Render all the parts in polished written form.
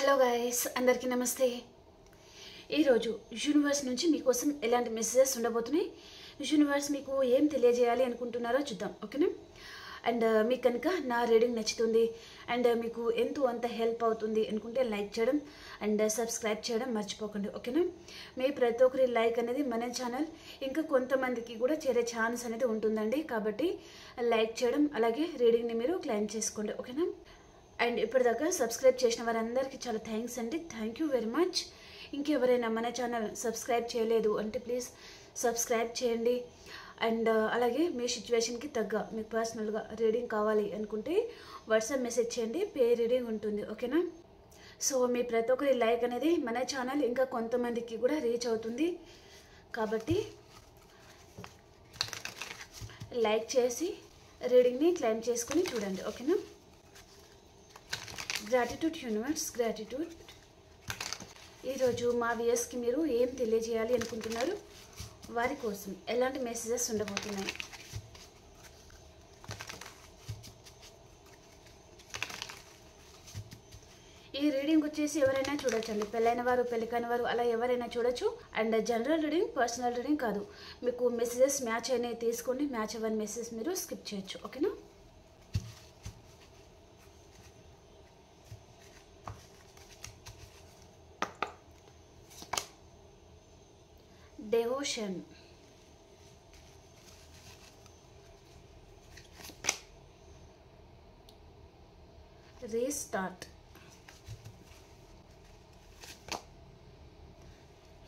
Hello guys, అందరికీ నమస్తే. ఈరోజు యూనివర్స్ నుంచి మీకోసం ఎలాంటి మెసేజెస్ ఉండబోతున్నాయి, యూనివర్స్ మీకు ఏం తెలియజేయాలి అనుకుంటున్నారో చూద్దాం. ఓకేనా? అండ్ మీకు కనుక నా రీడింగ్ నచ్చుతుంది అండ్ మీకు ఎంతో అంత హెల్ప్ అవుతుంది అనుకుంటే లైక్ చేయడం అండ్ సబ్స్క్రైబ్ చేయడం మర్చిపోకండి. ఓకేనా? మీ ప్రతి ఒక్కరి లైక్ అనేది మన ఛానల్ ఇంకా కొంతమందికి కూడా చేరే ఛాన్స్ అనేది ఉంటుందండి. కాబట్టి లైక్ చేయడం అలాగే రీడింగ్ని మీరు క్లైమ్ చేసుకోండి. ఓకేనా? అండ్ ఇప్పటిదాకా సబ్స్క్రైబ్ చేసిన వారందరికీ చాలా థ్యాంక్స్ అండి. Thank you very much. ఇంకెవరైనా మన ఛానల్ సబ్స్క్రైబ్ చేయలేదు అంటే ప్లీజ్ సబ్స్క్రైబ్ చేయండి. అండ్ అలాగే మీ సిచ్యువేషన్కి తగ్గ మీకు పర్సనల్గా రీడింగ్ కావాలి అనుకుంటే వాట్సాప్ మెసేజ్ చేయండి, పే రీడింగ్ ఉంటుంది. ఓకేనా? సో మీ ప్రతి ఒక్కరి లైక్ అనేది మన ఛానల్ ఇంకా కొంతమందికి కూడా రీచ్ అవుతుంది. కాబట్టి లైక్ చేసి రీడింగ్ని క్లైమ్ చేసుకుని చూడండి. ఓకేనా? Gratitude universe, gratitude. ఈరోజు మా వ్యూయర్స్కి మీరు ఏం తెలియజేయాలి అనుకుంటున్నారు, వారి కోసం ఎలాంటి మెసేజెస్ ఉండబోతున్నాయి. ఈ రీడింగ్ వచ్చేసి ఎవరైనా చూడొచ్చండి, పెళ్ళైన వారు పెళ్లి కాని వారు అలా ఎవరైనా చూడొచ్చు. And general reading, personal reading కాదు. మీకు మెసేజెస్ మ్యాచ్ అయినాయి తీసుకోండి, మ్యాచ్ అవ్వని మెసేజ్ మీరు స్కిప్ చేయొచ్చు. ఓకేనా? Devotion, restart,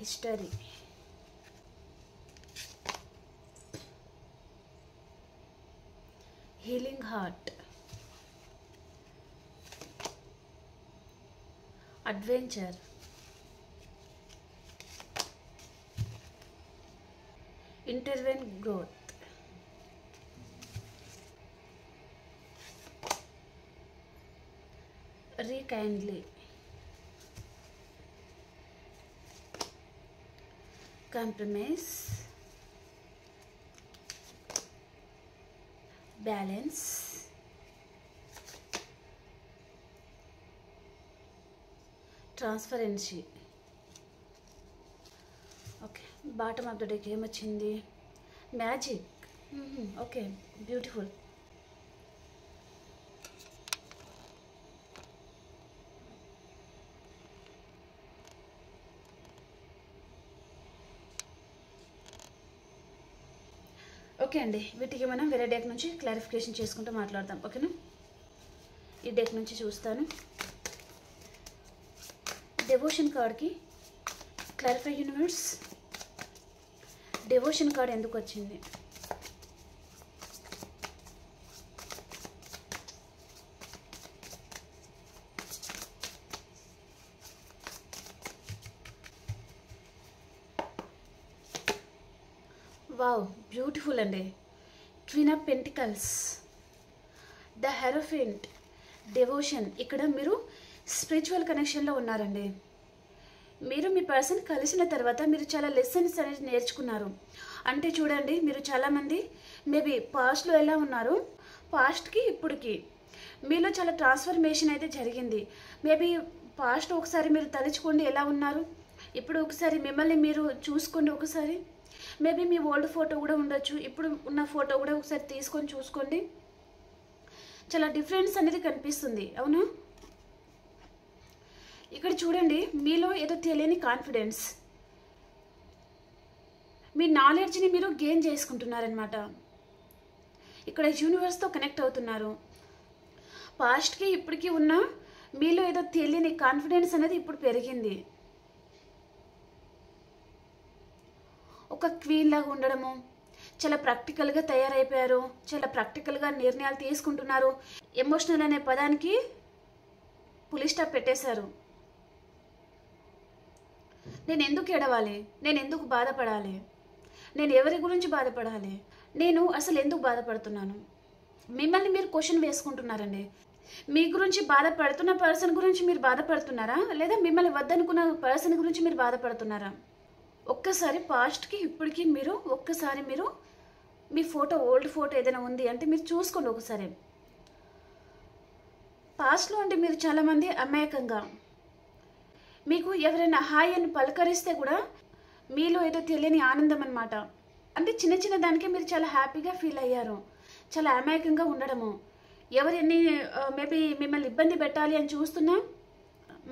history, healing heart, adventure, intervene growth, rekindly, compromise, balance, transparency. Okay, bottom of the డేకి ఏమొచ్చింది? మ్యాజిక్. Okay, beautiful. ఓకే అండి, వీటికి మనం వేరే డేక్ నుంచి క్లారిఫికేషన్ చేసుకుంటూ మాట్లాడదాం. ఓకేనా? ఈ డేక్ నుంచి చూస్తాను. డెవోషన్ కార్డ్కి క్లారిఫై యూనివర్స్, డెవోషన్ కార్డ్ ఎందుకు వచ్చింది? వావ్, బ్యూటిఫుల్ అండి. Queen of pentacles, the hierophant, devotion. ఇక్కడ మీరు స్పిరిచువల్ కనెక్షన్లో ఉన్నారండి. మీరు మీ పర్సన్ కలిసిన తర్వాత మీరు చాలా లెసన్స్ అనేది నేర్చుకున్నారు. అంటే చూడండి, మీరు చాలామంది మేబీ పాస్ట్లో ఎలా ఉన్నారు, పాస్ట్కి ఇప్పటికి మీలో చాలా ట్రాన్స్ఫర్మేషన్ అయితే జరిగింది. మేబీ పాస్ట్ ఒకసారి మీరు తలుచుకోండి ఎలా ఉన్నారు, ఇప్పుడు ఒకసారి మిమ్మల్ని మీరు చూసుకోండి. ఒకసారి మేబీ మీ ఓల్డ్ ఫోటో కూడా ఉండొచ్చు, ఇప్పుడు ఉన్న ఫోటో కూడా ఒకసారి తీసుకొని చూసుకోండి. చాలా డిఫరెన్స్ అనేది కనిపిస్తుంది. అవునా? ఇక్కడ చూడండి, మీలో ఏదో తెలియని కాన్ఫిడెన్స్, మీ నాలెడ్జ్ని మీరు గెయిన్ చేసుకుంటున్నారనమాట. ఇక్కడ యూనివర్స్తో కనెక్ట్ అవుతున్నారు. పాస్ట్కి ఇప్పటికీ ఉన్న మీలో ఏదో తెలియని కాన్ఫిడెన్స్ అనేది ఇప్పుడు పెరిగింది. ఒక క్వీన్ లాగా ఉండడము, చాలా ప్రాక్టికల్గా తయారైపోయారు, చాలా ప్రాక్టికల్గా నిర్ణయాలు తీసుకుంటున్నారు. ఎమోషనల్ అనే పదానికి పులి స్టాప్ పెట్టేశారు. నేను ఎందుకు ఎడవాలి, నేను ఎందుకు బాధపడాలి, నేను ఎవరి గురించి బాధపడాలి, నేను అసలు ఎందుకు బాధపడుతున్నాను, మిమ్మల్ని మీరు క్వశ్చన్ వేసుకుంటున్నారండి. మీ గురించి బాధపడుతున్న పర్సన్ గురించి మీరు బాధపడుతున్నారా, లేదా మిమ్మల్ని వద్దనుకున్న పర్సన్ గురించి మీరు బాధపడుతున్నారా? ఒక్కసారి పాస్ట్కి ఇప్పటికీ మీరు ఒక్కసారి మీరు మీ ఫోటో, ఓల్డ్ ఫోటో ఏదైనా ఉంది అంటే మీరు చూసుకోండి ఒకసారి. పాస్ట్లో అంటే మీరు చాలామంది అమాయకంగా మీకు ఎవరైనా హాయ్ అని పలకరిస్తే కూడా మీలో ఏదో తెలియని ఆనందం అన్నమాట. అంటే చిన్న చిన్న దానికే మీరు చాలా హ్యాపీగా ఫీల్ అయ్యారు, చాలా అమాయకంగా ఉండడము. ఎవరిని మేబీ మిమ్మల్ని ఇబ్బంది పెట్టాలి అని చూస్తున్నా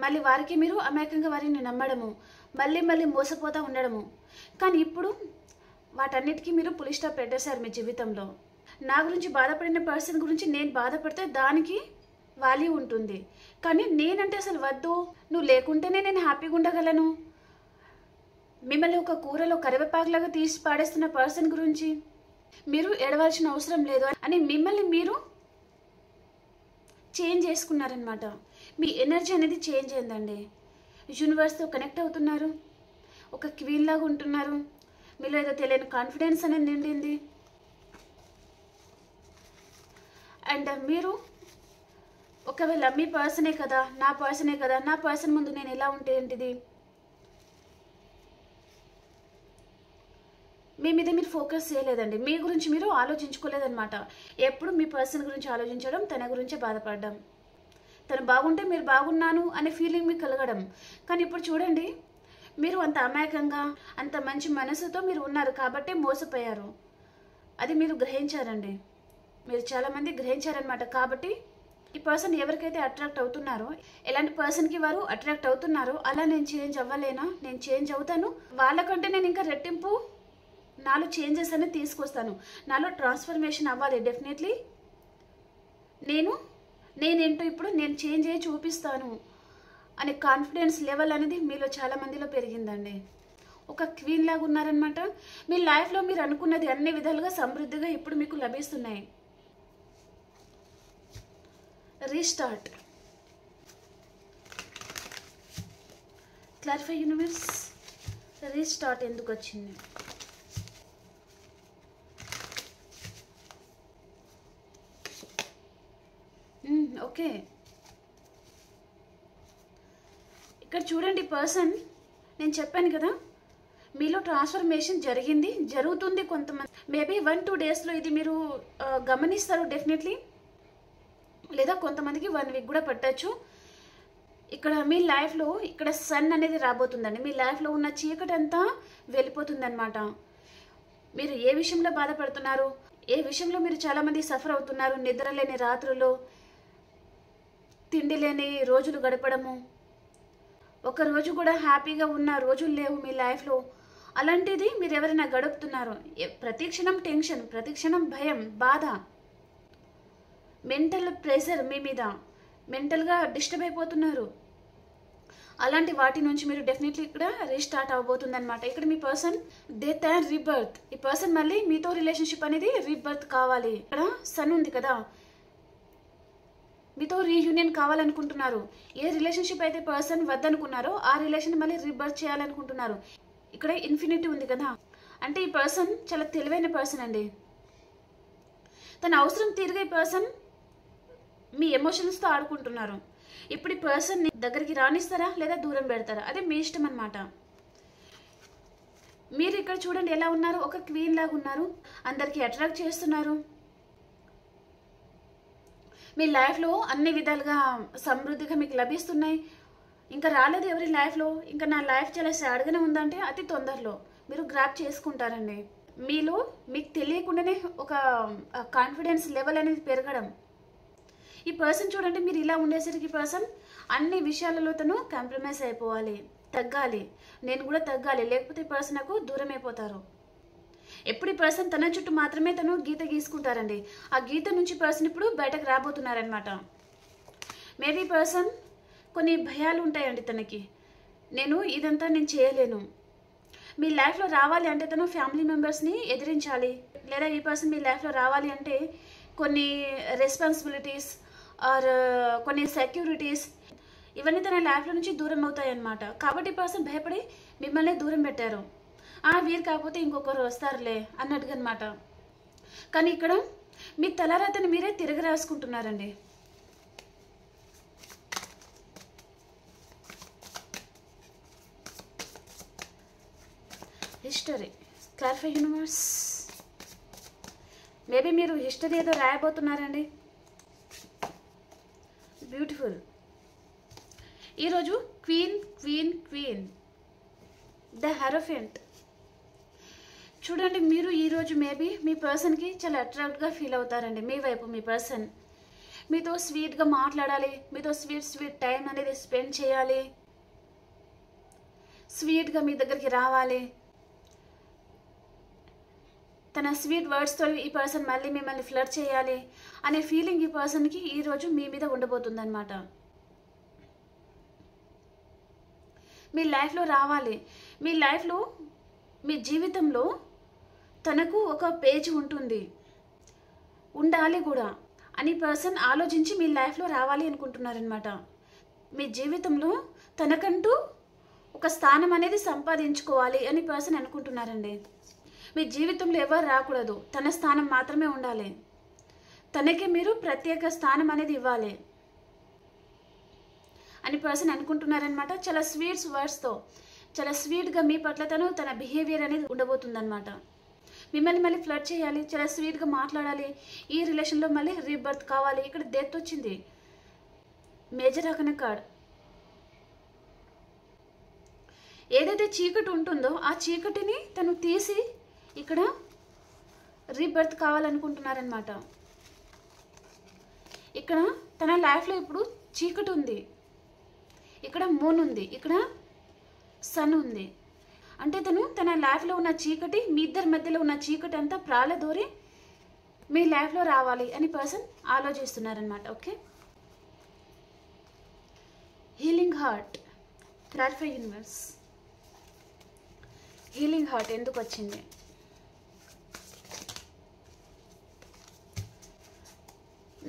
మళ్ళీ వారికి మీరు అమాయకంగా వారిని నమ్మడము, మళ్ళీ మళ్ళీ మోసపోతూ ఉండడము. కానీ ఇప్పుడు వాటన్నిటికీ మీరు పులి స్టాప్ పెట్టేశారు మీ జీవితంలో. నా గురించి బాధపడిన పర్సన్ గురించి నేను బాధపడితే దానికి వాల్యూ ఉంటుంది, కానీ నేనంటే అసలు వద్దు, నువ్వు లేకుంటేనే నేను హ్యాపీగా ఉండగలను. మిమ్మల్ని ఒక కూరలో కరివేపాకులాగా తీసి పాడేస్తున్న పర్సన్ గురించి మీరు ఏడవలసిన అవసరం లేదు అని మిమ్మల్ని మీరు చేంజ్ చేసుకున్నారనమాట. మీ ఎనర్జీ అనేది చేంజ్ అయిందండి. యూనివర్స్తో కనెక్ట్ అవుతున్నారు, ఒక క్వీన్ లాగా ఉంటున్నారు, మీలో ఏదో తెలియని కాన్ఫిడెన్స్ అనేది నిండింది. అండ్ మీరు ఒకవేళ మీ పర్సనే కదా, నా పర్సనే కదా, నా పర్సన్ ముందు నేను ఎలా ఉంటే ఏంటిది, మీ మీద మీరు ఫోకస్ చేయలేదండి, మీ గురించి మీరు ఆలోచించుకోలేదన్నమాట. ఎప్పుడు మీ పర్సన్ గురించి ఆలోచించడం, తన గురించే బాధపడడం, తను బాగుంటే మీరు బాగున్నాను అనే ఫీలింగ్ మీకు కలగడం. కానీ ఇప్పుడు చూడండి, మీరు అంత అమాయకంగా అంత మంచి మనసుతో మీరు ఉన్నారు కాబట్టి మోసపోయారు. అది మీరు గ్రహించారండి, మీరు చాలామంది గ్రహించారనమాట. కాబట్టి ఈ పర్సన్ ఎవరికైతే అట్రాక్ట్ అవుతున్నారో, ఎలాంటి పర్సన్కి వారు అట్రాక్ట్ అవుతున్నారో, అలా నేను చేంజ్ అవ్వలేనా, నేను చేంజ్ అవుతాను, వాళ్ళకంటే నేను ఇంకా రెట్టింపు నాలో చేంజెస్ అనేది తీసుకొస్తాను, నాలో ట్రాన్స్ఫర్మేషన్ అవ్వాలి డెఫినెట్లీ, నేనేంటో ఇప్పుడు నేను చేంజ్ అయ్యి చూపిస్తాను అనే కాన్ఫిడెన్స్ లెవెల్ అనేది మీలో చాలా మందిలో పెరిగిందండి. ఒక క్వీన్ లాగా ఉన్నారనమాట. మీ లైఫ్లో మీరు అనుకున్నది అన్ని విధాలుగా సమృద్ధిగా ఇప్పుడు మీకు లభిస్తున్నాయి. రీస్టార్ట్. క్లారిఫై యూనివర్స్, రీస్టార్ట్ ఎందుకు వచ్చింది? ఓకే, ఇక్కడ చూడండి పర్సన్, నేను చెప్పాను కదా మీలో ట్రాన్స్ఫర్మేషన్ జరిగింది, జరుగుతుంది. కొంతమంది మేబీ 1-2 డేస్లో ఇది మీరు గమనిస్తారు డెఫినెట్లీ, లేదా కొంతమందికి 1 వీక్ కూడా పట్టచ్చు. ఇక్కడ మీ లైఫ్లో ఇక్కడ సన్ అనేది రాబోతుందండి. మీ లైఫ్లో ఉన్న చీకటి అంతా వెళ్ళిపోతుంది అనమాట. మీరు ఏ విషయంలో బాధపడుతున్నారు, ఏ విషయంలో మీరు చాలామంది సఫర్ అవుతున్నారు, నిద్ర లేని రాత్రులు, తిండి లేని రోజులు గడపడము, ఒక రోజు కూడా హ్యాపీగా ఉన్న రోజులు లేవు మీ లైఫ్లో. అలాంటిది మీరు ఎవరైనా గడుపుతున్నారు, ప్రతి క్షణం టెన్షన్, ప్రతి క్షణం భయం, బాధ, మెంటల్ ప్రెషర్ మీ మీద, మెంటల్గా డిస్టర్బ్ అయిపోతున్నారు. అలాంటి వాటి నుంచి మీరు డెఫినెట్లీ ఇక్కడ రీస్టార్ట్ అవ్వబోతుంది అనమాట. ఇక్కడ మీ పర్సన్ డెత్ అండ్ రీబర్త్, ఈ పర్సన్ మళ్ళీ మీతో రిలేషన్షిప్ అనేది రీబర్త్ కావాలి. ఇక్కడ సన్ ఉంది కదా, మీతో రీయూనియన్ కావాలనుకుంటున్నారు. ఏ రిలేషన్షిప్ అయితే పర్సన్ వద్దనుకున్నారో ఆ రిలేషన్ మళ్ళీ రీబర్త్ చేయాలనుకుంటున్నారు. ఇక్కడ ఇన్ఫినిటీ ఉంది కదా, అంటే ఈ పర్సన్ చాలా తెలివైన పర్సన్ అండి. తన అవసరం తీరుగా ఈ పర్సన్ మీ ఎమోషన్స్తో ఆడుకుంటున్నారు. ఇప్పుడు ఈ పర్సన్ని దగ్గరికి రానిస్తారా లేదా దూరం పెడతారా, అదే మీ ఇష్టం అనమాట. మీరు ఇక్కడ చూడండి ఎలా ఉన్నారు, ఒక క్వీన్ లాగా ఉన్నారు, అందరికీ అట్రాక్ట్ చేస్తున్నారు. మీ లైఫ్లో అన్ని విధాలుగా సమృద్ధిగా మీకు లభిస్తున్నాయి. ఇంకా రాలేదు ఎవరి లైఫ్లో, ఇంకా నా లైఫ్ చాలా సాడ్గానే ఉందంటే అతి తొందరలో మీరు గ్రాప్ చేసుకుంటారండి. మీలో మీకు తెలియకుండానే ఒక కాన్ఫిడెన్స్ లెవెల్ అనేది పెరగడం. ఈ పర్సన్ చూడండి, మీరు ఇలా ఉండేసరికి పర్సన్ అన్ని విషయాలలో తను కాంప్రమైజ్ అయిపోవాలి, తగ్గాలి, నేను కూడా తగ్గాలి, లేకపోతే ఈ పర్సన్ నాకు దూరం అయిపోతారు. ఎప్పుడు ఈ పర్సన్ తన చుట్టూ మాత్రమే తను గీత గీసుకుంటారండి. ఆ గీత నుంచి పర్సన్ ఇప్పుడు బయటకు రాబోతున్నారనమాట. మేబీ పర్సన్ కొన్ని భయాలు ఉంటాయండి తనకి, ఇదంతా నేను చేయలేను. మీ లైఫ్లో రావాలి అంటే తను ఫ్యామిలీ మెంబర్స్ని ఎదిరించాలి, లేదా ఈ పర్సన్ మీ లైఫ్లో రావాలి అంటే కొన్ని రెస్పాన్సిబిలిటీస్ ఆర్ కొన్ని సెక్యూరిటీస్ ఇవన్నీ తన లైఫ్లో నుంచి దూరం అవుతాయి అన్నమాట. కాబట్టి పర్సన్ భయపడి మిమ్మల్ని దూరం పెట్టారు. వీరు కాకపోతే ఇంకొకరు వస్తారులే అన్నట్టుగా అనమాట. కానీ ఇక్కడ మీ తలరాతని మీరే తిరిగి రాసుకుంటున్నారండి. హిస్టరీ. Clarify universe. మేబీ మీరు హిస్టరీ ఏదో రాయబోతున్నారండి. బ్యూటిఫుల్. ఈరోజు queen queen queen, the hierophant. చూడండి, మీరు ఈరోజు మేబీ మీ పర్సన్కి చాలా అట్రాక్ట్గా ఫీల్ అవుతారండి. మీ వైపు మీ పర్సన్ మీతో స్వీట్గా మాట్లాడాలి, మీతో స్వీట్ టైం అనేది స్పెండ్ చేయాలి, స్వీట్గా మీ దగ్గరికి రావాలి. తన స్వీట్ వర్డ్స్తో ఈ పర్సన్ మళ్ళీ మిమ్మల్ని ఫ్లర్ట్ చేయాలి అనే ఫీలింగ్ ఈ పర్సన్కి ఈరోజు మీ మీద ఉండబోతుందన్నమాట. మీ లైఫ్లో రావాలి, మీ లైఫ్లో మీ జీవితంలో తనకు ఒక పేజ్ ఉండాలి కూడా అని పర్సన్ ఆలోచించి మీ లైఫ్లో రావాలి అనుకుంటున్నారనమాట. మీ జీవితంలో తనకంటూ ఒక స్థానం అనేది సంపాదించుకోవాలి అని పర్సన్ అనుకుంటున్నారండి. మీ జీవితంలో ఎవరు రాకూడదు, తన స్థానం మాత్రమే ఉండాలి, తనకి మీరు ప్రత్యేక స్థానం అనేది ఇవ్వాలి అని పర్సన్ అనుకుంటున్నారనమాట. చాలా స్వీట్స్ వర్డ్స్తో, చాలా స్వీట్గా మీ పట్ల తన బిహేవియర్ అనేది ఉండబోతుందన్నమాట. మిమ్మల్ని మళ్ళీ ఫ్లర్ట్ చేయాలి, చాలా స్వీట్గా మాట్లాడాలి, ఈ రిలేషన్లో మళ్ళీ రీబర్త్ కావాలి. ఇక్కడ డెత్ వచ్చింది, మేజర్ అకన కార్డ్. ఏదైతే చీకటి ఉంటుందో ఆ చీకటిని తను తీసి ఇక్కడ రీబర్త్ కావాలనుకుంటున్నారనమాట. ఇక్కడ తన లైఫ్లో ఇప్పుడు చీకటి ఉంది, ఇక్కడ మూన్ ఉంది, ఇక్కడ సన్ ఉంది. అంటే తన లైఫ్లో ఉన్న చీకటి, మీ ఇద్దరి మధ్యలో ఉన్న చీకటి అంతా ప్రాలదోరి మీ లైఫ్లో రావాలి అని పర్సన్ ఆలోచిస్తున్నారనమాట. Okay, healing heart, clarify universe. Healing heart ఎందుకు వచ్చింది?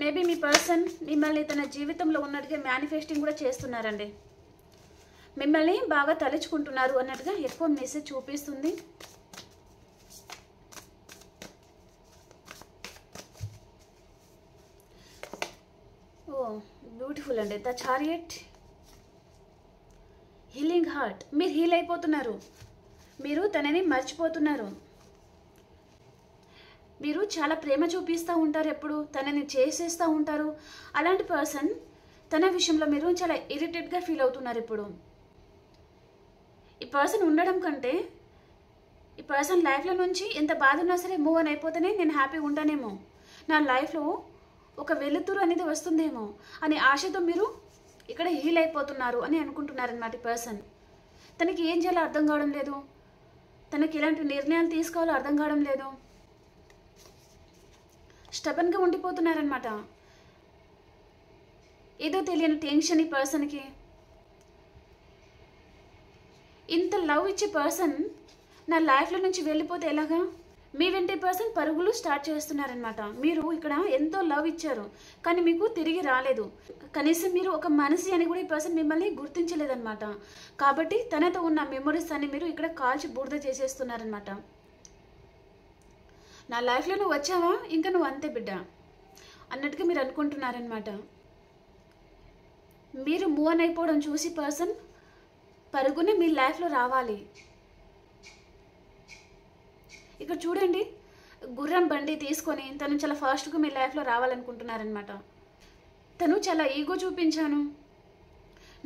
మేబీ మీ పర్సన్ మిమ్మల్ని తన జీవితంలో ఉన్నట్టుగా మేనిఫెస్టింగ్ కూడా చేస్తున్నారండి. మిమ్మల్ని బాగా తలుచుకుంటున్నారు అన్నట్టుగా ఎక్కువ మెసేజ్ చూపిస్తుంది. ఓ బ్యూటిఫుల్ అండి, ద చారియట్. హీలింగ్ హార్ట్, మీరు హీల్ అయిపోతున్నారు, మీరు తనని మర్చిపోతున్నారు. మీరు చాలా ప్రేమ చూపిస్తూ ఉంటారు, ఎప్పుడు తనని చేసేస్తూ ఉంటారు. అలాంటి పర్సన్ తన విషయంలో మీరు చాలా ఇరిటేట్గా ఫీల్ అవుతున్నారు. ఇప్పుడు ఈ పర్సన్ ఉండడం కంటే ఈ పర్సన్ లైఫ్లో నుంచి ఎంత బాధ ఉన్నా సరే మూవ్ అని అయిపోతేనే నేను హ్యాపీగా ఉంటానేమో, నా లైఫ్లో ఒక వెలుతురు అనేది వస్తుందేమో అనే ఆశతో మీరు ఇక్కడ హీల్ అయిపోతున్నారు అని అనుకుంటున్నారనమాట. ఈ పర్సన్ తనకి ఏం చేయాలో అర్థం కావడం లేదు, తనకి ఎలాంటి నిర్ణయాలు తీసుకోవాలో అర్థం కావడం లేదు, స్టబన్గా ఉండిపోతున్నారనమాట. ఏదో తెలియని టెన్షన్ ఈ పర్సన్కి. ఇంత లవ్ ఇచ్చే పర్సన్ నా లైఫ్లో నుంచి వెళ్ళిపోతే ఎలాగా? మీ వెంటే పర్సన్ పరుగులు స్టార్ట్ చేస్తున్నారనమాట. మీరు ఇక్కడ ఎంతో లవ్ ఇచ్చారు కానీ మీకు తిరిగి రాలేదు, కనీసం మీరు ఒక మనిషి అని కూడా ఈ పర్సన్ మిమ్మల్ని గుర్తించలేదన్నమాట. కాబట్టి తనతో ఉన్న మెమొరీస్ అన్ని మీరు ఇక్కడ కాల్చి బూడిద చేసేస్తున్నారనమాట. నా లైఫ్లో నువ్వు వచ్చావా, ఇంకా నువ్వు అంతే బిడ్డ అన్నట్టుగా మీరు అనుకుంటున్నారనమాట. మీరు మూవ్ అని అయిపోవడం చూసి పర్సన్ పరుగున మీ లైఫ్లో రావాలి. ఇక్కడ చూడండి, గుర్రం బండి తీసుకొని తను చాలా ఫాస్ట్గా మీ లైఫ్లో రావాలనుకుంటున్నారనమాట. తను చాలా ఈగో చూపించాను,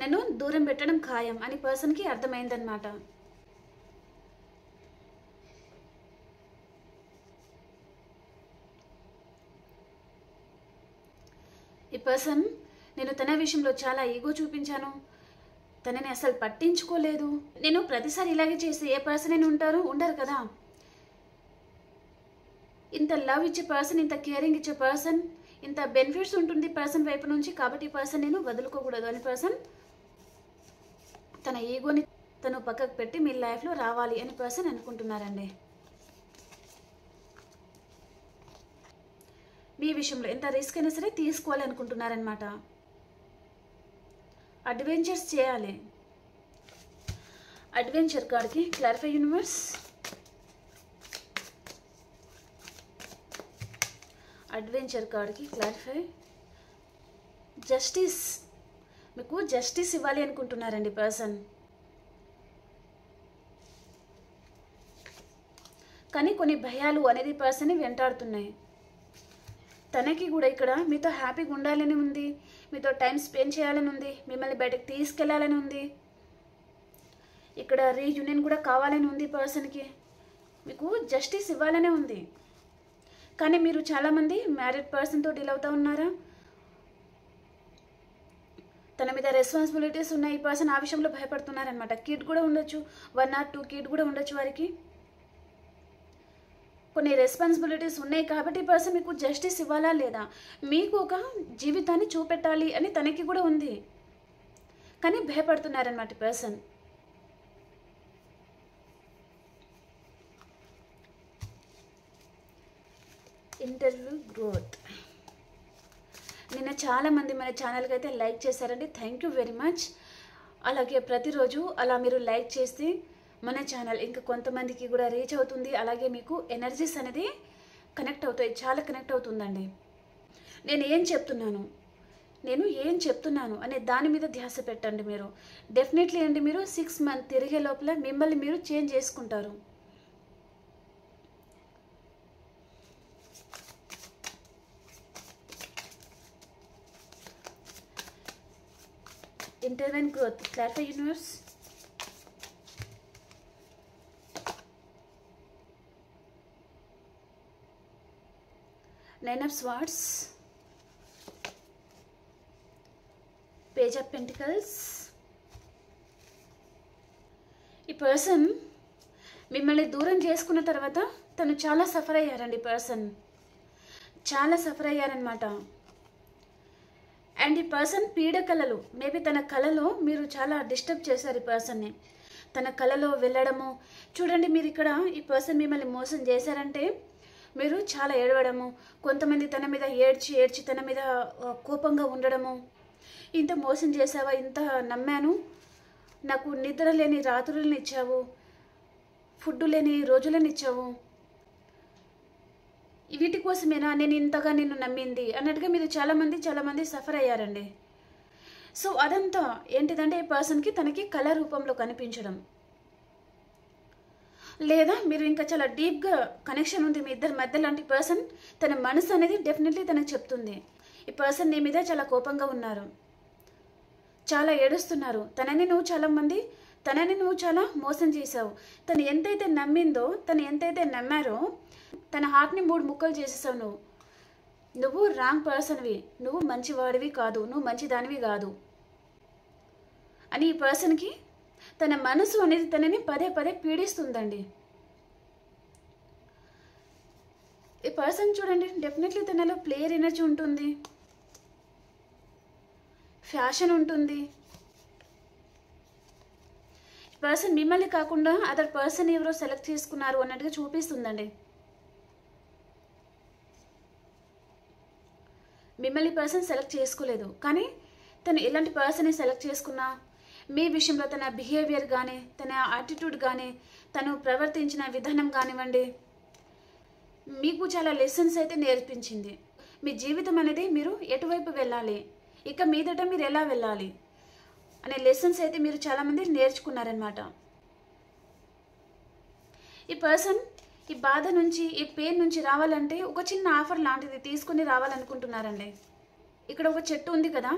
నన్ను దూరం పెట్టడం ఖాయం అని పర్సన్కి అర్థమైందనమాట. ఈ పర్సన్ నేను తన విషయంలో చాలా ఈగో చూపించాను, తనని అసలు పట్టించుకోలేదు, నేను ప్రతిసారి ఇలాగే చేసి ఏ పర్సన్ అయినా ఉండరు కదా. ఇంత లవ్ ఇచ్చే పర్సన్, ఇంత కేరింగ్ ఇచ్చే పర్సన్, ఇంత బెనిఫిట్స్ ఉంటుంది పర్సన్ వైపు నుంచి, కాబట్టి ఈ పర్సన్ నేను వదులుకోకూడదు అని పర్సన్ తన ఈగోని తను పక్కకు పెట్టి మీ లైఫ్లో రావాలి అని పర్సన్ అనుకుంటున్నారండి. మీ విషయంలో ఎంత రిస్క్ అయినా సరే తీసుకోవాలనుకుంటున్నారనమాట. అడ్వెంచర్స్ చేయాలి. అడ్వెంచర్ కార్డ్కి క్లారిఫై యూనివర్స్. అడ్వెంచర్ కార్డ్కి క్లారిఫై. జస్టిస్, మీకు జస్టిస్ ఇవ్వాలి అనుకుంటున్నారండి పర్సన్. కానీ కొన్ని భయాలు అనేది పర్సన్ని వెంటాడుతున్నాయి. తనకి కూడా ఇక్కడ మీతో హ్యాపీగా ఉండాలని ఉంది, మీతో టైం స్పెండ్ చేయాలని ఉంది, మిమ్మల్ని బయటకు తీసుకెళ్లాలని ఉంది, ఇక్కడ రీయూనియన్ కూడా కావాలని ఉంది, పర్సన్కి మీకు జస్టిస్ ఇవ్వాలనే ఉంది. కానీ మీరు చాలామంది మ్యారీడ్ పర్సన్తో డీల్ అవుతూ ఉన్నారా? తన మీద రెస్పాన్సిబిలిటీస్ ఉన్నాయి, ఈ పర్సన్ ఆ విషయంలో భయపడుతున్నారనమాట. కిడ్ కూడా ఉండొచ్చు, 1 or 2 కిడ్ కూడా ఉండొచ్చు. వారికి కొన్ని రెస్పాన్సిబిలిటీస్ ఉన్నాయి కాబట్టి ఈ పర్సన్ మీకు జస్టిస్ ఇవ్వాలా లేదా, మీకు ఒక జీవితాన్ని చూపెట్టాలి అని తనకి కూడా ఉంది, కానీ భయపడుతున్నారనమాట ఈ పర్సన్. Interview growth. నిన్న చాలామంది మన ఛానల్కి అయితే లైక్ చేశారండి, థ్యాంక్ యూ వెరీ మచ్. అలాగే ప్రతిరోజు అలా మీరు లైక్ చేస్తే మన ఛానల్ ఇంకా కొంతమందికి కూడా రీచ్ అవుతుంది. అలాగే మీకు ఎనర్జీస్ అనేది కనెక్ట్ అవుతాయి, చాలా కనెక్ట్ అవుతుందండి. నేను ఏం చెప్తున్నాను అనే దాని మీద ధ్యాస పెట్టండి మీరు. డెఫినెట్లీ అండి, మీరు 6 months తిరిగే లోపల మిమ్మల్ని మీరు చేంజ్ చేసుకుంటారు. Intervene growth. Clarify universe. Nine of Swords. Page of Pentacles. ఈ పర్సన్ మిమ్మల్ని దూరం చేసుకున్న తర్వాత తను చాలా సఫర్ అయ్యారండి. పర్సన్ చాలా సఫర్ అయ్యారనమాట. అండ్ ఈ పర్సన్ పీడ కళలు, మేబీ తన కళలో మీరు చాలా డిస్టర్బ్ చేశారు ఈ పర్సన్ని. తన కళలో వెళ్ళడము చూడండి. మీరు ఇక్కడ ఈ పర్సన్ మిమ్మల్ని మోసం చేశారంటే మీరు చాలా ఏడవడము, కొంతమంది తన మీద ఏడ్చి తన మీద కోపంగా ఉండడము. ఇంత మోసం చేసావా, ఇంత నమ్మాను, నాకు నిద్ర లేని రాత్రులను ఇచ్చావు, ఫుడ్ లేని రోజులను ఇచ్చావు, వీటి కోసమేనా నేను ఇంతగా నిన్ను నమ్మింది అన్నట్టుగా మీరు చాలామంది సఫర్ అయ్యారండి. సో అదంతా ఏంటిదంటే ఈ పర్సన్కి తనకి కళ రూపంలో కనిపించడం, లేదా మీరు ఇంకా చాలా డీప్గా కనెక్షన్ ఉంది మీ ఇద్దరి మధ్య. లాంటి పర్సన్ తన మనసు అనేది డెఫినెట్లీ తనకు చెప్తుంది, ఈ పర్సన్ నీ మీద చాలా కోపంగా ఉన్నారు, చాలా ఏడుస్తున్నారు, తనని నువ్వు చాలా మోసం చేశావు, తను ఎంతైతే నమ్మిందో, తను ఎంతైతే నమ్మారో తన హార్ట్ని 3 ముక్కలు చేసేసావు. నువ్వు రాంగ్ పర్సన్వి, నువ్వు మంచివాడివి కాదు, నువ్వు మంచిదానివి కాదు అని ఈ పర్సన్కి తన మనసు అనేది తనని పదే పీడిస్తుందండి. ఈ పర్సన్ చూడండి, డెఫినెట్లీ తనలో ప్లేయర్ ఎనర్జీ ఉంటుంది, ఫ్యాషన్ ఉంటుంది. ఈ పర్సన్ మిమ్మల్ని కాకుండా అదర్ పర్సన్ ఎవరో సెలెక్ట్ చేసుకున్నారు అన్నట్టుగా చూపిస్తుందండి. మిమ్మల్ని పర్సన్ సెలెక్ట్ చేసుకోలేదు, కానీ తను ఎలాంటి పర్సన్ని సెలెక్ట్ చేసుకున్నా మీ విషయంలో తన బిహేవియర్ కానీ, తన యాటిట్యూడ్ కానీ, తను ప్రవర్తించిన విధానం కానివ్వండి, మీకు చాలా లెసన్స్ అయితే నేర్పించింది. మీ జీవితం అనేది మీరు ఎటువైపు వెళ్ళాలి, ఇక మీదట మీరు ఎలా వెళ్ళాలి అనే లెసన్స్ అయితే మీరు చాలామంది నేర్చుకున్నారనమాట. ఈ పర్సన్ ఈ బాధ నుంచి, ఈ పెయిన్ నుంచి రావాలంటే ఒక చిన్న ఆఫర్ లాంటిది తీసుకుని రావాలనుకుంటున్నారండి. ఇక్కడ ఒక చెట్టు ఉంది కదా,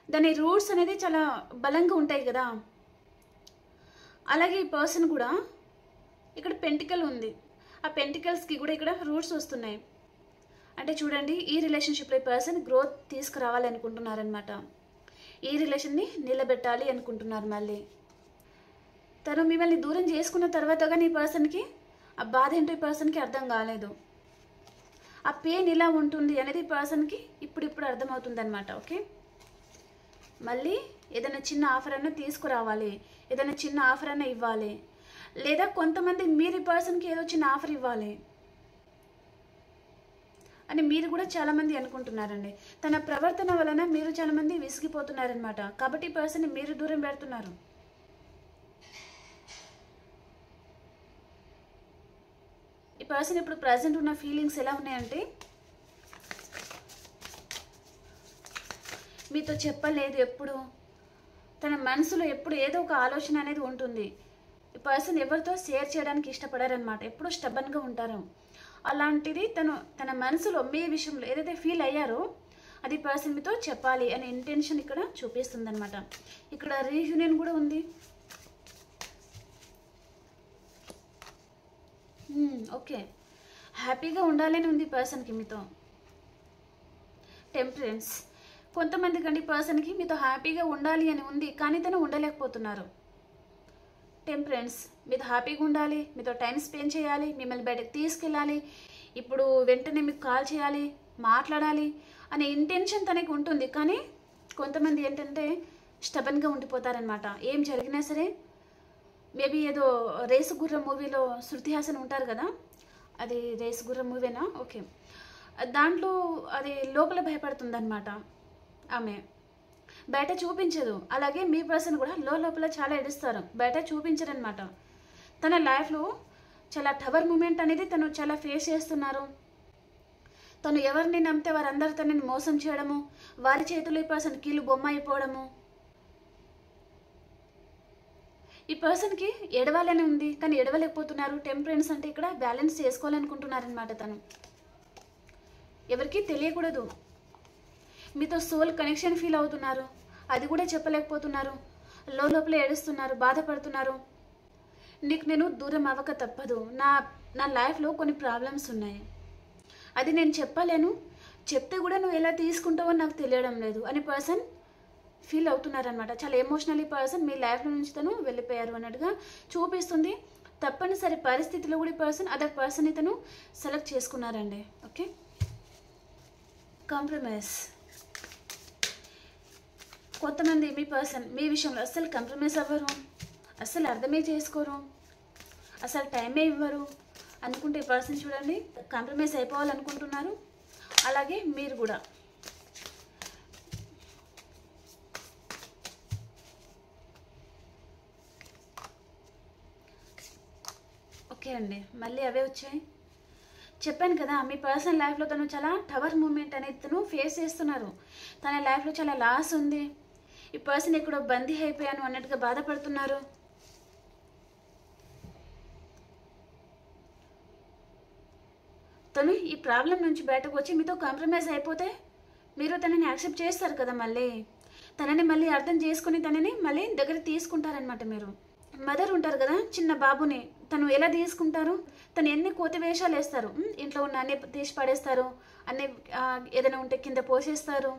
దాని రూట్స్ అనేది చాలా బలంగా ఉంటాయి కదా, అలాగే ఈ పర్సన్ కూడా ఇక్కడ పెంటికల్ ఉంది, ఆ పెంటికల్స్కి కూడా ఇక్కడ రూట్స్ వస్తున్నాయి. అంటే చూడండి, ఈ రిలేషన్షిప్లో ఈ పర్సన్ గ్రోత్ తీసుకురావాలనుకుంటున్నారనమాట. ఈ రిలేషన్ని నిలబెట్టాలి అనుకుంటున్నారు. మళ్ళీ తను మిమ్మల్ని దూరం చేసుకున్న తర్వాత కానీ ఈ పర్సన్కి ఆ బాధ ఏంటో ఈ పర్సన్కి అర్థం కాలేదు, ఆ పెయిన్ ఇలా ఉంటుంది అనేది ఈ పర్సన్కి ఇప్పుడు అర్థమవుతుంది అనమాట. ఓకే, మళ్ళీ ఏదైనా చిన్న ఆఫర్ అన్నా తీసుకురావాలి, ఏదైనా చిన్న ఆఫర్ అన్నా ఇవ్వాలి, లేదా కొంతమంది మీరు ఈ పర్సన్కి ఏదో చిన్న ఆఫర్ ఇవ్వాలి అని మీరు కూడా చాలామంది అనుకుంటున్నారండి. తన ప్రవర్తన వలన మీరు చాలామంది విసిగిపోతున్నారనమాట. కాబట్టి ఈ పర్సన్ని మీరు దూరం పెడుతున్నారు. ఈ పర్సన్ ఇప్పుడు ప్రజెంట్ ఉన్న ఫీలింగ్స్ ఎలా ఉన్నాయంటే, మీతో చెప్పలేదు ఎప్పుడు, తన మనసులో ఎప్పుడు ఏదో ఒక ఆలోచన అనేది ఉంటుంది. ఈ పర్సన్ ఎవరితో షేర్ చేయడానికి ఇష్టపడారనమాట, ఎప్పుడు స్టబన్గా ఉంటారు. అలాంటిది తన మనసులో మీ విషయంలో ఏదైతే ఫీల్ అయ్యారో అది పర్సన్ మీతో చెప్పాలి అనే ఇంటెన్షన్ ఇక్కడ చూపిస్తుంది అనమాట. ఇక్కడ రీయూనియన్ కూడా ఉంది. ఓకే, హ్యాపీగా ఉండాలని ఉంది పర్సన్కి మీతో. టెంపరెన్స్, కొంతమంది కండి పర్సన్కి మీతో హ్యాపీగా ఉండాలి అని ఉంది, కానీ తను ఉండలేకపోతున్నారు. టెంపరెన్స్, మీతో హ్యాపీగా ఉండాలి, మీతో టైం స్పెండ్ చేయాలి, మిమ్మల్ని బయటకు తీసుకెళ్ళాలి, ఇప్పుడు వెంటనే మీకు కాల్ చేయాలి, మాట్లాడాలి అనే ఇంటెన్షన్ తనకి ఉంటుంది. కానీ కొంతమంది ఏంటంటే స్టబన్గా ఉండిపోతారనమాట. ఏం జరిగినా సరే, మేబీ ఏదో రేసు గుర్రం మూవీలో శృతి హాసన్ ఉంటారు కదా, అది రేసు గుర్రం మూవీనా? ఓకే, దాంట్లో అది లోపల భయపడుతుంది అనమాట ఆమె, బయట చూపించదు. అలాగే మీ పర్సన్ కూడా లోపల చాలా ఏడుస్తారు, బయట చూపించరనమాట. తన లైఫ్లో చాలా టవర్ మూమెంట్ అనేది తను చాలా ఫేస్ చేస్తున్నారు. తను ఎవరిని నమ్మితే వారందరూ తనని మోసం చేయడము, వారి చేతులు ఈ పర్సన్ కీళ్ళు బొమ్మ అయిపోవడము. ఈ పర్సన్కి ఎడవాలని ఉంది, కానీ ఎడవలేకపోతున్నారు. టెంపరెన్స్ అంటే ఇక్కడ బ్యాలెన్స్ చేసుకోవాలనుకుంటున్నారనమాట. తను ఎవరికి తెలియకూడదు. మీతో సోల్ కనెక్షన్ ఫీల్ అవుతున్నారు, అది కూడా చెప్పలేకపోతున్నారు. లోపల ఏడుస్తున్నారు, బాధపడుతున్నారు. నీకు నేను దూరం అవ్వక తప్పదు, నా లైఫ్లో కొన్ని ప్రాబ్లమ్స్ ఉన్నాయి, అది నేను చెప్పలేను, చెప్తే కూడా నువ్వు ఎలా తీసుకుంటావో నాకు తెలియడం లేదు అని పర్సన్ ఫీల్ అవుతున్నారనమాట. చాలా ఎమోషనల్లీ పర్సన్ మీ లైఫ్లో నుంచి తను వెళ్ళిపోయారు అన్నట్టుగా చూపిస్తుంది. తప్పనిసరి పరిస్థితిలో కూడా పర్సన్ అదర్ పర్సన్ తను సెలెక్ట్ చేసుకున్నారండి. ఓకే, కాంప్రమైజ్, కొంతమంది మీ పర్సన్ మీ విషయంలో అస్సలు కాంప్రమైజ్ అవ్వరు, అస్సలు అర్థమే చేసుకోరు, అసలు టైమే ఇవ్వరు అనుకుంటే ఈ పర్సన్ చూడండి కాంప్రమైజ్ అయిపోవాలనుకుంటున్నారు. అలాగే మీరు కూడా ఓకే అండి, మళ్ళీ అవే వచ్చాయి. చెప్పాను కదా, మీ పర్సనల్ లైఫ్లో తను చాలా టవర్ మూమెంట్ అనేది తను ఫేస్ చేస్తున్నారు. తన లైఫ్లో చాలా లాస్ ఉంది. ఈ పర్సన్ ఎక్కడో బందీ అయిపోయాను అన్నట్టుగా బాధపడుతున్నారు. తను ఈ ప్రాబ్లం నుంచి బయటకు వచ్చి మీతో కాంప్రమైజ్ అయిపోతే మీరు తనని యాక్సెప్ట్ చేస్తారు కదా, మళ్ళీ తనని మళ్ళీ అర్థం చేసుకుని తనని మళ్ళీ దగ్గర తీసుకుంటారనమాట. మీరు మదర్ ఉంటారు కదా, చిన్న బాబుని తను ఎలా తీసుకుంటారు? తను ఎన్ని కోతి వేషాలు వేస్తారు, ఇంట్లో ఉన్న అన్ని తీసి పడేస్తారు, అన్ని ఏదైనా ఉంటే కింద పోసేస్తారు.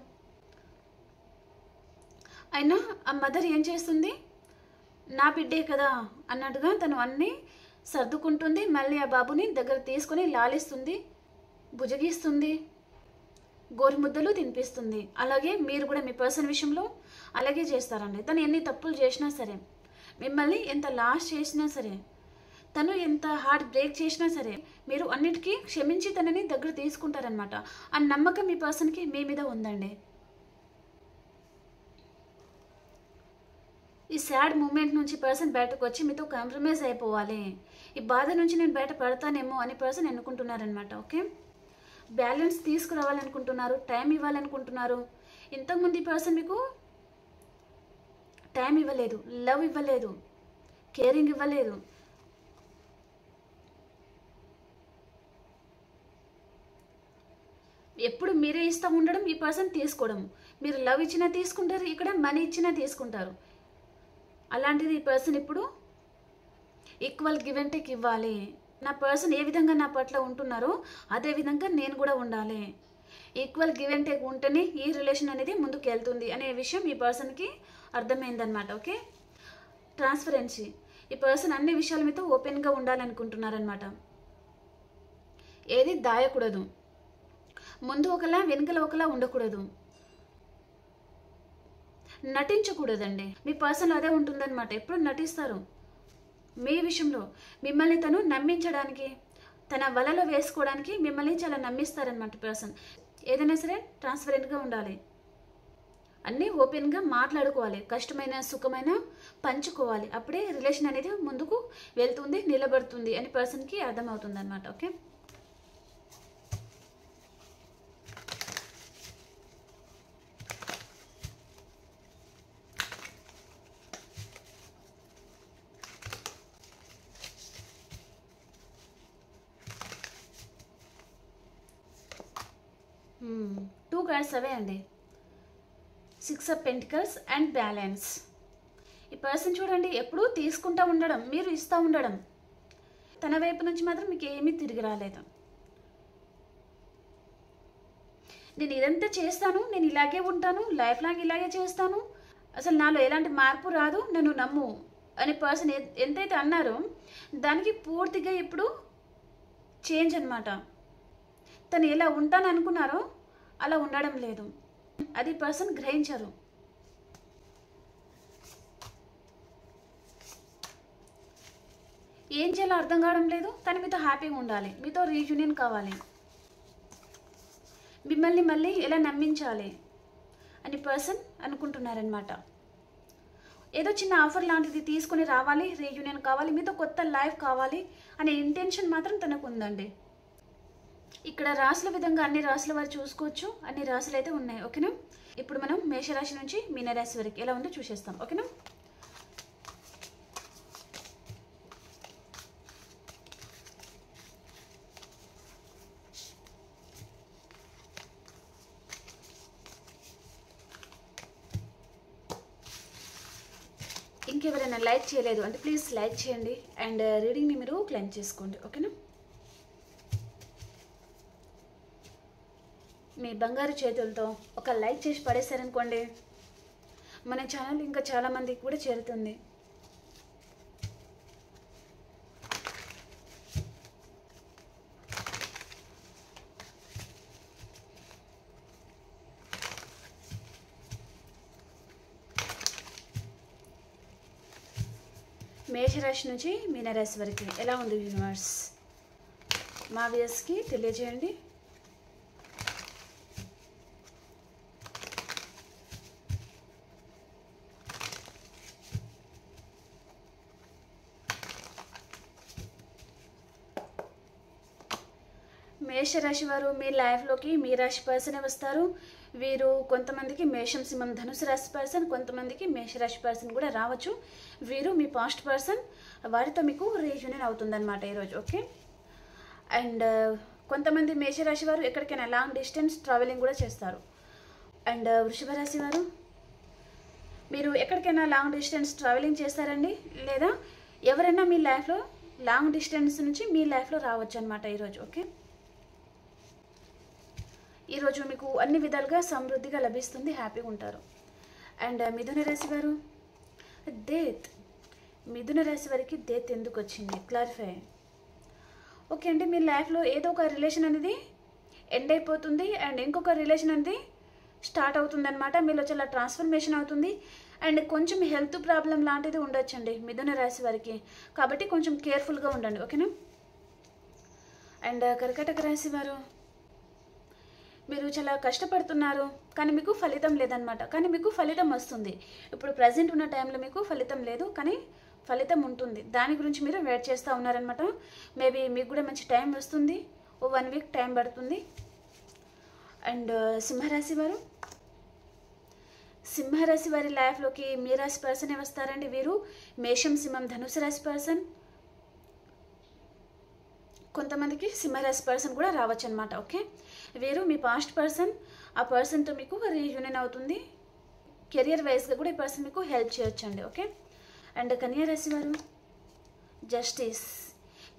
అయినా ఆ మదర్ ఏం చేస్తుంది? నా బిడ్డే కదా అన్నట్టుగా తను అన్నీ సర్దుకుంటుంది. మళ్ళీ ఆ బాబుని దగ్గర తీసుకొని లాలిస్తుంది, భుజగిస్తుంది, గోరుముద్దలు తినిపిస్తుంది. అలాగే మీరు కూడా మీ పర్సన్ విషయంలో అలాగే చేస్తారండి. తను ఎన్ని తప్పులు చేసినా సరే, మిమ్మల్ని ఎంత లాస్ చేసినా సరే, తను ఎంత హార్ట్ బ్రేక్ చేసినా సరే, మీరు అన్నిటికీ క్షమించి తనని దగ్గర తీసుకుంటారనమాట. ఆ నమ్మకం మీ పర్సన్కి మీ మీద ఉందండి. ఈ సాడ్ మూమెంట్ నుంచి పర్సన్ బయటకు వచ్చి మీతో కాంప్రమైజ్ అయిపోవాలి, ఈ బాధ నుంచి నేను బయట పడతానేమో అని పర్సన్ ఎన్నుకుంటున్నారనమాట. ఓకే, బ్యాలెన్స్ తీసుకురావాలనుకుంటున్నారు, టైం ఇవ్వాలనుకుంటున్నారు. ఇంతకుముందు ఈ పర్సన్ మీకు టైం ఇవ్వలేదు, లవ్ ఇవ్వలేదు, కేరింగ్ ఇవ్వలేదు. ఎప్పుడు మీరే ఇస్తూ ఉండడం, ఈ పర్సన్ తీసుకోవడం. మీరు లవ్ ఇచ్చినా తీసుకుంటారు, ఇక్కడ మనీ ఇచ్చినా తీసుకుంటారు. అలాంటిది ఈ పర్సన్ ఇప్పుడు ఈక్వల్ గివ్ అండ్ టేక్ ఇవ్వాలి. నా పర్సన్ ఏ విధంగా నా పట్ల ఉంటున్నారో అదే విధంగా నేను కూడా ఉండాలి. ఈక్వల్ గివ్ అండ్ టేక్ ఉంటేనే ఈ రిలేషన్ అనేది ముందుకు వెళ్తుంది అనే విషయం ఈ పర్సన్కి అర్థమైందనమాట. ఓకే, ట్రాన్స్పరెన్సీ, ఈ పర్సన్ అన్ని విషయాల మీద ఓపెన్గా ఉండాలనుకుంటున్నారనమాట. ఏది దాయకూడదు, ముందు ఒకలా వెనుకల ఒకలా ఉండకూడదు, నటించకూడదండి. మీ పర్సన్ అదే ఉంటుందన్నమాట, ఎప్పుడు నటిస్తారు. మీ విషయంలో మిమ్మల్ని తను నమ్మించడానికి, తన వలలో వేసుకోవడానికి మిమ్మల్ని చాలా నమ్మిస్తారనమాట పర్సన్. ఏదైనా సరే ట్రాన్స్పరెంట్గా ఉండాలి, అన్నీ ఓపెన్గా మాట్లాడుకోవాలి, కష్టమైన సుఖమైన పంచుకోవాలి. అప్పుడే రిలేషన్ అనేది ముందుకు వెళ్తుంది, నిలబడుతుంది అని పర్సన్కి అర్థమవుతుంది అనమాట. ఓకే, కార్డ్స్ అవే అండి. 6 ఆఫ్ పెంటికల్స్ అండ్ బ్యాలెన్స్. ఈ పర్సన్ చూడండి ఎప్పుడూ తీసుకుంటూ ఉండడం, మీరు ఇస్తూ ఉండడం. తన వైపు నుంచి మాత్రం మీకు ఏమీ తిరిగి రాలేదు. నేను ఇదంతా చేస్తాను, నేను ఇలాగే ఉంటాను, లైఫ్ లాంగ్ ఇలాగే చేస్తాను, అసలు నాలో ఎలాంటి మార్పు రాదు, నన్ను నమ్ము అనే పర్సన్ ఎంతైతే అన్నారో దానికి పూర్తిగా ఇప్పుడు చేంజ్ అనమాట. తను ఎలా ఉంటాను అనుకున్నారో అలా ఉండడం లేదు. అది పర్సన్ గ్రహించరు. ఏం చేయాలో అర్థం కావడం లేదు. తను మీతో హ్యాపీగా ఉండాలి, మీతో రీయూనియన్ కావాలి, మిమ్మల్ని మళ్ళీ ఎలా నమ్మించాలి అని పర్సన్ అనుకుంటున్నారనమాట. ఏదో చిన్న ఆఫర్ లాంటిది తీసుకొని రావాలి, రీయూనియన్ కావాలి, మీతో కొత్త లైఫ్ కావాలి అనే ఇంటెన్షన్ మాత్రం తనకు ఉందండి. ఇక్కడ రాసుల విధంగా అన్ని రాసుల వారు చూసుకోవచ్చు. అన్ని రాసులు అయితే ఉన్నాయి. ఓకేనా? ఇప్పుడు మనం మేషరాశి నుంచి మీనరాశి వరకు ఎలా ఉందో చూసేస్తాం. ఓకేనా? ఇంకెవరైనా లైక్ చేయలేదు అంటే ప్లీజ్ లైక్ చేయండి అండ్ రీడింగ్ని మీరు క్లెయిమ్ చేసుకోండి. ఓకేనా? మీ బంగారు చేతులతో ఒక లైక్ చేసి పడేశారనుకోండి, మన ఛానల్ ఇంకా చాలామందికి కూడా చేరుతుంది. మేషరాశి నుంచి మీనరాశి వరకు ఎలా ఉంది యూనివర్స్? మా వ్యూయర్స్కి తెలియజేయండి. మేషరాశి వారు మీ లైఫ్లోకి మీ రాశి పర్సనే వస్తారు. వీరు కొంతమందికి మేషం, సింహం, ధనుసు రాశి పర్సన్, కొంతమందికి మేషరాశి పర్సన్ కూడా రావచ్చు. వీరు మీ పాస్ట్ పర్సన్, వారితో మీకు రీయూనియన్ అవుతుందన్నమాట ఈరోజు. ఓకే? అండ్ కొంతమంది మేషరాశి వారు ఎక్కడికైనా లాంగ్ డిస్టెన్స్ ట్రావెలింగ్ కూడా చేస్తారు. అండ్ వృషభ రాశి వారు మీరు ఎక్కడికైనా లాంగ్ డిస్టెన్స్ ట్రావెలింగ్ చేస్తారండి, లేదా ఎవరైనా మీ లైఫ్లో లాంగ్ డిస్టెన్స్ నుంచి మీ లైఫ్లో రావచ్చు అనమాట ఈరోజు. ఓకే? ఈరోజు మీకు అన్ని విధాలుగా సమృద్ధిగా లభిస్తుంది, హ్యాపీగా ఉంటారు. అండ్ మిథున రాశి వారు డెత్. మిథున రాశి వారికి డెత్ ఎందుకు వచ్చింది క్లారిఫై. ఓకే అండి, మీ లైఫ్లో ఏదో ఒక రిలేషన్ అనేది ఎండ్ అయిపోతుంది అండ్ ఇంకొక రిలేషన్ అనేది స్టార్ట్ అవుతుంది అనమాట. మీలో చాలా ట్రాన్స్ఫర్మేషన్ అవుతుంది అండ్ కొంచెం హెల్త్ ప్రాబ్లం లాంటిది ఉండొచ్చండి మిథున రాశి వారికి, కాబట్టి కొంచెం కేర్ఫుల్గా ఉండండి. ఓకేనా? అండ్ కర్కాటక రాశి వారు మీరు చాలా కష్టపడుతున్నారు కానీ మీకు ఫలితం లేదనమాట, కానీ మీకు ఫలితం వస్తుంది. ఇప్పుడు ప్రజెంట్ ఉన్న టైంలో మీకు ఫలితం లేదు కానీ ఫలితం ఉంటుంది. దాని గురించి మీరు వెయిట్ చేస్తూ ఉన్నారనమాట. మేబీ మీకు కూడా మంచి టైం వస్తుంది, ఓ 1 వీక్ టైం పడుతుంది. అండ్ సింహరాశి వారు, సింహరాశి వారి లైఫ్లోకి మీ రాశి పర్సనే వస్తారండి. వీరు మేషం, సింహం, ధనుసు రాశి పర్సన్, కొంతమందికి సింహరాశి పర్సన్ కూడా రావచ్చు అనమాట. ఓకే? వీరు మీ పాస్ట్ పర్సన్, ఆ పర్సన్తో మీకు రీయూనియన్ అవుతుంది. కెరియర్ వైజ్గా కూడా ఈ పర్సన్ మీకు హెల్ప్ చేయొచ్చండి. ఓకే? అండ్ కన్యా రాశి వారు జస్టిస్.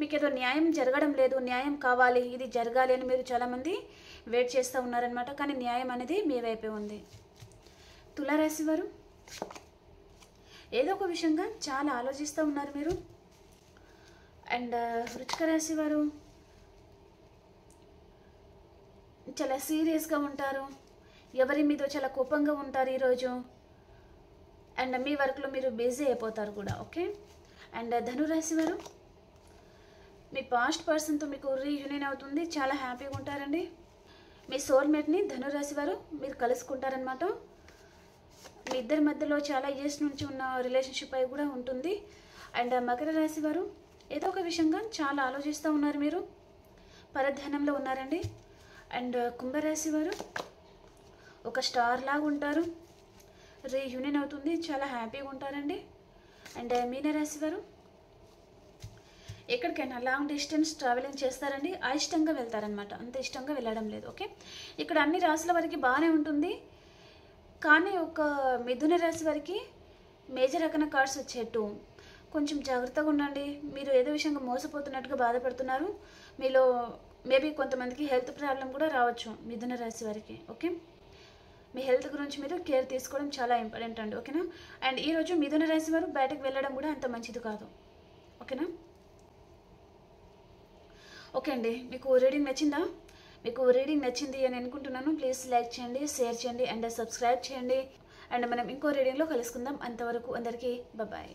మీకు ఏదో న్యాయం జరగడం లేదు, న్యాయం కావాలి, ఇది జరగాలి అని మీరు చాలామంది వెయిట్ చేస్తూ ఉన్నారనమాట, కానీ న్యాయం అనేది మీ వైపే ఉంది. తులారాశి వారు ఏదో ఒక విషయంగా చాలా ఆలోచిస్తూ ఉన్నారు మీరు. అండ్ వృశ్చిక రాశి వారు చాలా సీరియస్గా ఉంటారు, ఎవరి మీద చాలా కోపంగా ఉంటారు ఈరోజు. అండ్ మీ వర్క్లో మీరు బిజీ అయిపోతారు కూడా. ఓకే? అండ్ ధనురాశి వారు మీ పాస్ట్ పర్సన్తో మీకు రీయూనియన్ అవుతుంది, చాలా హ్యాపీగా ఉంటారండి. మీ సోల్మేట్ని ధనురాశి వారు మీరు కలుసుకుంటారనమాట. మీ ఇద్దరి మధ్యలో చాలా ఇయర్స్ నుంచి ఉన్న రిలేషన్షిప్ అయి కూడా ఉంటుంది. అండ్ మకర రాశి వారు ఏదో ఒక విషయంగా చాలా ఆలోచిస్తూ ఉన్నారు, మీరు పరధ్యానంలో ఉన్నారండి. అండ్ కుంభరాశి వారు ఒక స్టార్ లాగా ఉంటారు, రీయూనియన్ అవుతుంది, చాలా హ్యాపీగా ఉంటారండి. అండ్ మీనరాశి వారు ఎక్కడికైనా లాంగ్ డిస్టెన్స్ ట్రావెలింగ్ చేస్తారండి, అయిష్టంగా వెళ్తారనమాట, అంత ఇష్టంగా వెళ్ళడం లేదు. ఓకే, ఇక్కడ అన్ని రాశుల వారికి బాగానే ఉంటుంది, కానీ ఒక మిథున రాశి వారికి మేజర్ రకమైన కార్డ్స్ వచ్చేట్టు కొంచెం జాగ్రత్తగా ఉండండి. మీరు ఏదో విషయంగా మోసపోతున్నట్టుగా బాధపడుతున్నారు. మీలో మేబీ కొంతమందికి హెల్త్ ప్రాబ్లం కూడా రావచ్చు మిథున రాశి వారికి. ఓకే, మీ హెల్త్ గురించి మీరు కేర్ తీసుకోవడం చాలా ఇంపార్టెంట్ అండి. ఓకేనా, అండ్ ఈరోజు మిథున రాశి వారు బయటకు వెళ్ళడం కూడా అంత మంచిది కాదు. ఓకేనా, ఓకే అండి, మీకు రీడింగ్ నచ్చిందా? మీకు రీడింగ్ నచ్చింది అని అనుకుంటున్నాను. ప్లీజ్ లైక్ చేయండి, షేర్ చేయండి అండ్ సబ్స్క్రైబ్ చేయండి. అండ్ మనం ఇంకో రీడింగ్లో కలుసుకుందాం. అంతవరకు అందరికీ బాయ్.